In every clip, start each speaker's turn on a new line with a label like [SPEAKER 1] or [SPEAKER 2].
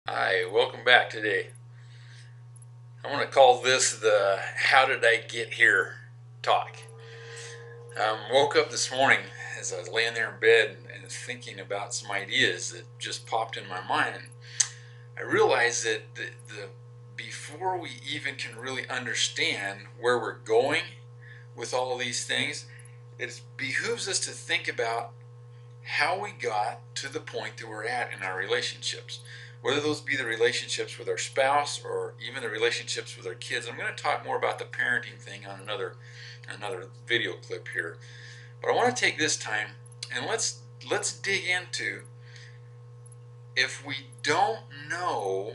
[SPEAKER 1] Hi, welcome back today. I want to call this the How Did I Get Here talk. Woke up this morning as I was laying there in bed and thinking about some ideas that just popped in my mind. I realized that before we even can really understand where we're going with all of these things, it behooves us to think about how we got to the point that we're at in our relationships, whether those be the relationships with our spouse or even the relationships with our kids. I'm going to talk more about the parenting thing on another video clip here, but I want to take this time and let's dig into, if we don't know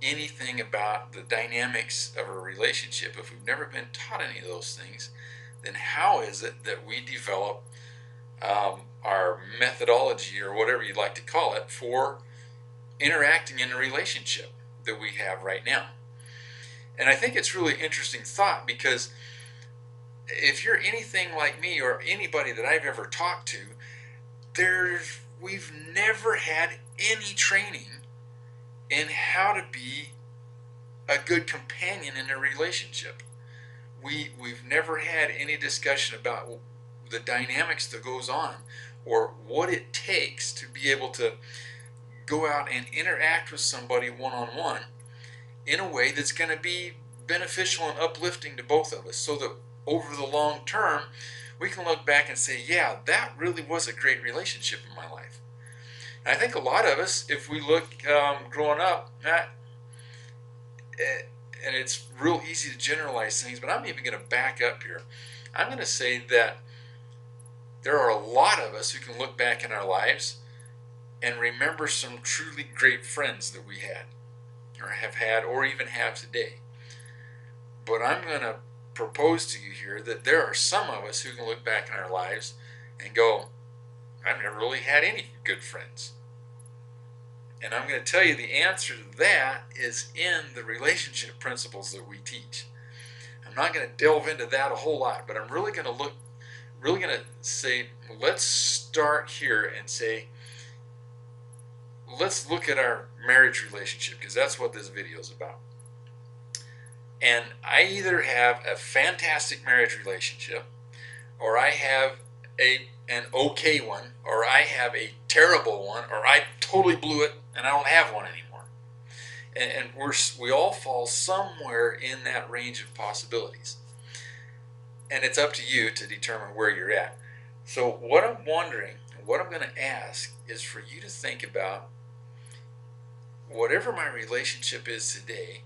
[SPEAKER 1] anything about the dynamics of a relationship, if we've never been taught any of those things, then how is it that we develop our methodology, or whatever you'd like to call it, for interacting in a relationship that we have right now? And I think it's really interesting thought, because if you're anything like me or anybody that I've ever talked to, we've never had any training in how to be a good companion in a relationship. We've never had any discussion about the dynamics that goes on, or what it takes to be able to go out and interact with somebody one-on-one in a way that's going to be beneficial and uplifting to both of us, so that over the long term we can look back and say, yeah, that really was a great relationship in my life. And I think a lot of us, if we look growing up, and it's real easy to generalize things, but I'm even going to back up here. I'm going to say that there are a lot of us who can look back in our lives and remember some truly great friends that we had, or have had, or even have today. But I'm going to propose to you here that there are some of us who can look back in our lives and go, I've never really had any good friends. And I'm going to tell you the answer to that is in the relationship principles that we teach. I'm not going to delve into that a whole lot, but I'm really going to say, let's start here and say, let's look at our marriage relationship, because that's what this video is about. And I either have a fantastic marriage relationship, or I have an okay one, or I have a terrible one, or I totally blew it and I don't have one anymore. And we all fall somewhere in that range of possibilities. And it's up to you to determine where you're at. So what I'm wondering, what I'm going to ask, is for you to think about, whatever my relationship is today,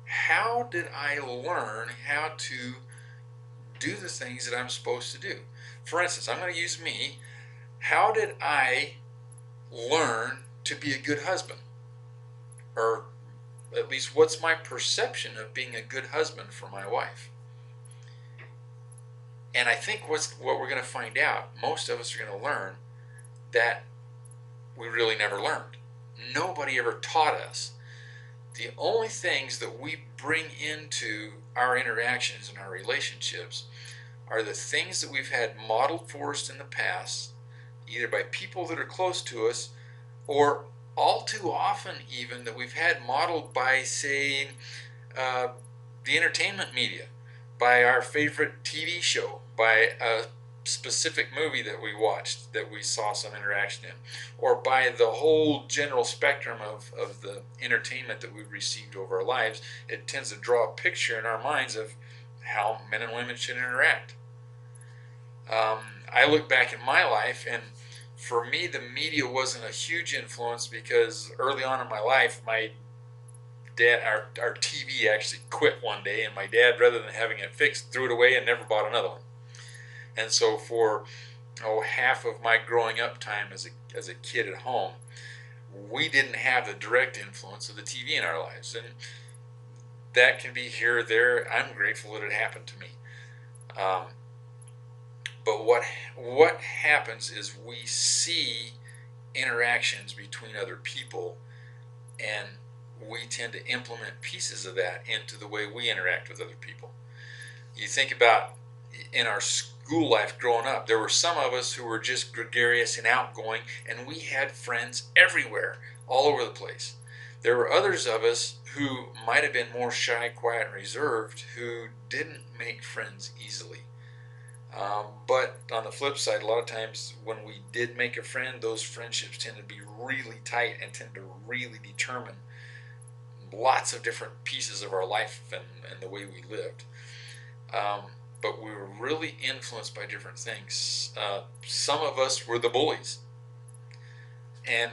[SPEAKER 1] how did I learn how to do the things that I'm supposed to do? For instance, I'm going to use me. How did I learn to be a good husband? Or at least, what's my perception of being a good husband for my wife? And I think what we're going to find out, most of us are going to learn that we really never learned. Nobody ever taught us. The only things that we bring into our interactions and our relationships are the things that we've had modeled for us in the past, either by people that are close to us, or all too often even that we've had modeled by, say, the entertainment media, by our favorite TV show, by a specific movie that we watched that we saw some interaction in, or by the whole general spectrum of the entertainment that we've received over our lives. It tends to draw a picture in our minds of how men and women should interact. I look back at my life, and for me the media wasn't a huge influence, because early on in my life, my dad, our TV actually quit one day, and my dad, rather than having it fixed, threw it away and never bought another one. And so for half of my growing up time as a kid at home, we didn't have the direct influence of the TV in our lives. And that can be here or there. I'm grateful that it happened to me. But what happens is we see interactions between other people, and we tend to implement pieces of that into the way we interact with other people. You think about in our school life growing up, there were some of us who were just gregarious and outgoing, and we had friends everywhere. all over the place. There were others of us who might have been more shy, quiet, and reserved, who didn't make friends easily. But on the flip side, a lot of times when we did make a friend, those friendships tend to be really tight and tend to really determine lots of different pieces of our life and the way we lived. But we were really influenced by different things. Some of us were the bullies. And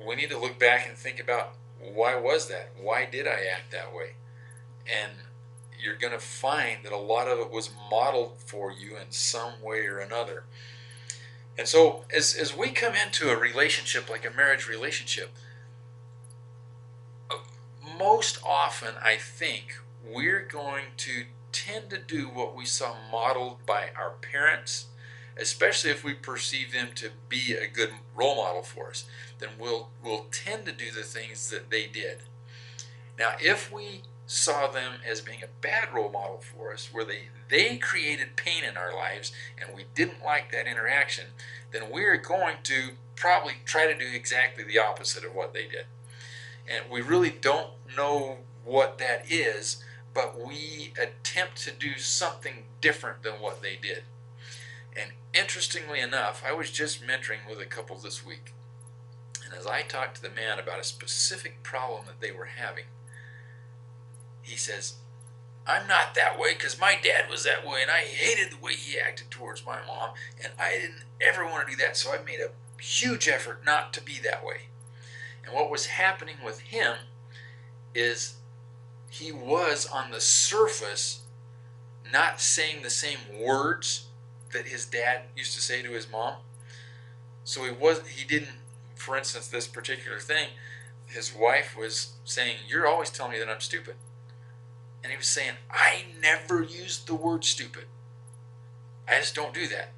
[SPEAKER 1] we need to look back and think about, why was that? Why did I act that way? And you're going to find that a lot of it was modeled for you in some way or another. And so as we come into a relationship, like a marriage relationship, most often I think we're going to tend to do what we saw modeled by our parents, especially if we perceive them to be a good role model for us. Then we'll tend to do the things that they did. Now, if we saw them as being a bad role model for us, where they created pain in our lives and we didn't like that interaction, then we're going to probably try to do exactly the opposite of what they did. And we really don't know what that is, but we attempt to do something different than what they did. And interestingly enough, I was just mentoring with a couple this week, and as I talked to the man about a specific problem that they were having, he says, I'm not that way because my dad was that way and I hated the way he acted towards my mom, and I didn't ever want to do that, so I made a huge effort not to be that way. And what was happening with him is he was on the surface not saying the same words that his dad used to say to his mom. So he didn't, for instance, this particular thing, his wife was saying, you're always telling me that I'm stupid. And he was saying, I never used the word stupid. I just don't do that.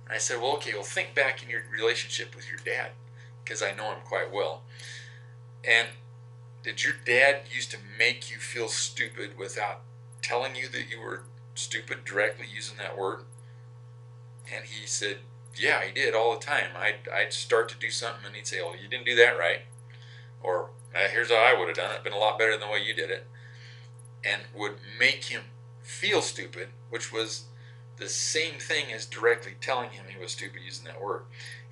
[SPEAKER 1] And I said, well, okay, well, think back in your relationship with your dad, because I know him quite well. And did your dad used to make you feel stupid without telling you that you were stupid, directly using that word? And he said, yeah, he did all the time. I'd start to do something and he'd say, oh, you didn't do that right. Or here's how I would have done it. It'd been a lot better than the way you did it. And would make him feel stupid, which was the same thing as directly telling him he was stupid using that word.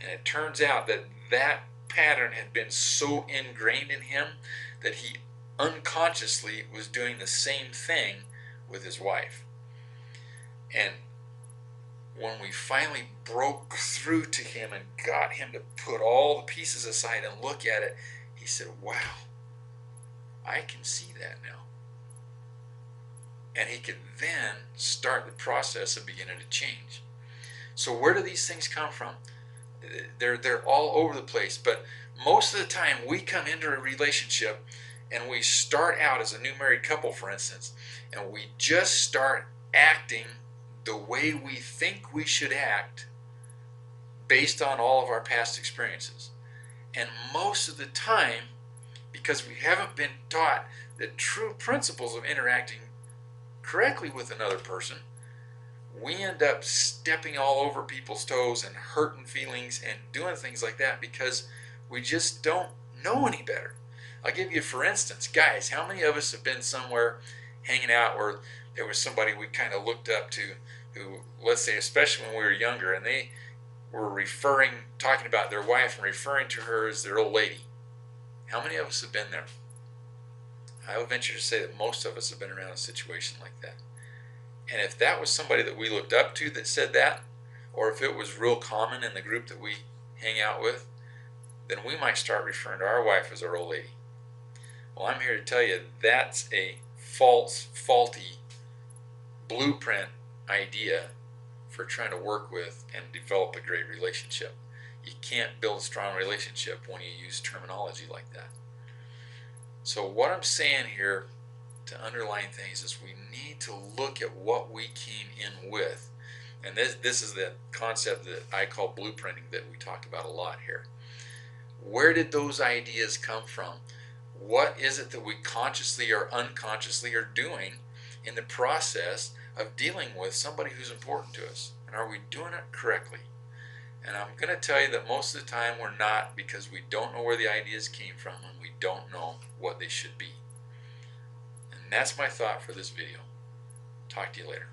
[SPEAKER 1] And it turns out that that pattern had been so ingrained in him that he unconsciously was doing the same thing with his wife. And when we finally broke through to him and got him to put all the pieces aside and look at it, he said, wow, I can see that now. And he could then start the process of beginning to change. So where do these things come from? They're all over the place, but most of the time we come into a relationship and we start out as a new married couple, for instance, and we just start acting the way we think we should act based on all of our past experiences. And most of the time, because we haven't been taught the true principles of interacting correctly with another person, we end up stepping all over people's toes and hurting feelings and doing things like that because we just don't know any better. I'll give you, for instance, guys, how many of us have been somewhere hanging out where there was somebody we kind of looked up to who, let's say, especially when we were younger, and they were talking about their wife and referring to her as their old lady? How many of us have been there? I would venture to say that most of us have been around a situation like that. And if that was somebody that we looked up to that said that, or if it was real common in the group that we hang out with, then we might start referring to our wife as our old lady. Well, I'm here to tell you that's a faulty blueprint idea for trying to work with and develop a great relationship. You can't build a strong relationship when you use terminology like that. So what I'm saying here to underline things is we need to look at what we came in with. And this is the concept that I call blueprinting that we talk about a lot here. Where did those ideas come from? What is it that we consciously or unconsciously are doing in the process of dealing with somebody who's important to us? And are we doing it correctly? And I'm going to tell you that most of the time we're not, because we don't know where the ideas came from and we don't know what they should be. And that's my thought for this video. Talk to you later.